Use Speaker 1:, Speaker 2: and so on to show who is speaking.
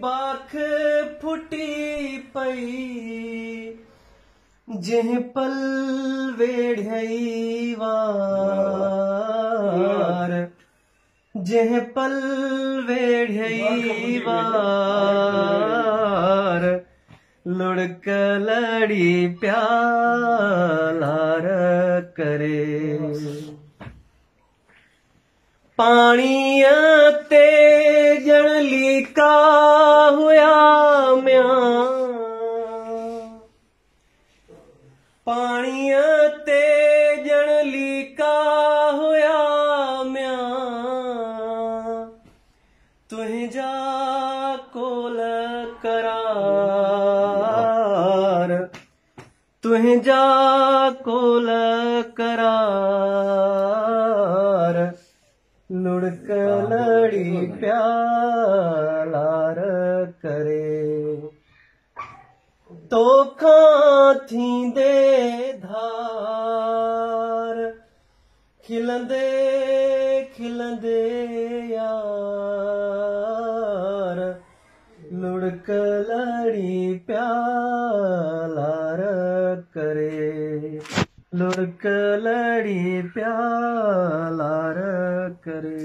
Speaker 1: बाख फुटी पई जिह पल वेढ़ई वार जिह पल वेढ़ई वार लुढ़क लड़ी प्यालार करे पाणीअ ते ॼण लीका हुया म्यां पाणीअ ते ॼण लीका हुया म्यां तुंहिंजा कोल करार तुंहिंजा कोल करार लुढ़क लड़ी प्यालार करे तोखां थींदे धार खिलंदे खिलंदे यार लुढ़क लड़ी प्यालार करे लुढ़क लड़ी प्यालार करे।